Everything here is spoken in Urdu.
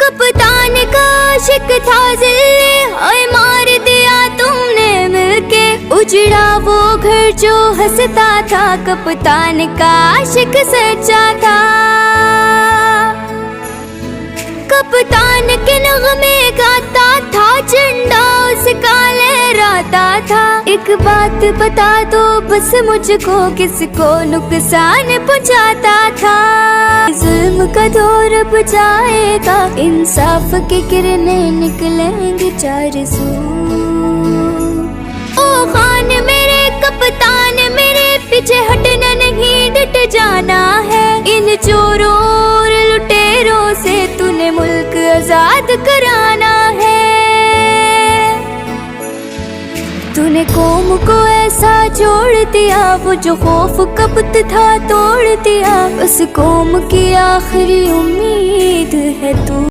کپتان کا عاشق تھا ذل، ہائے مار دیا تم نے مل کے، اجڑا وہ گھر جو ہنستا تھا، کپتان کا عاشق سچا تھا۔ کپتان کے نغمے گاتا تھا، جھنڈا اس کا لہراتا تھا۔ ایک بات بتا دو بس مجھ کو، کس کو نقصان پہنچاتا تھا؟ ظلم کا دور اب جائے گا، انصاف کی کرنیں نکلیں گے چار سو۔ او خان میرے کپتان میرے، پیچھے ہٹنا نہیں ڈٹ جانا ہے، ان چوروں اور لٹیروں سے تو نے ملک آزاد کرانا ہے۔ تو نے قوم کو ایسا جوڑ دیا، وہ جو خوف کبت تھا توڑ دیا، اس قوم کی آخری امید ہے تو۔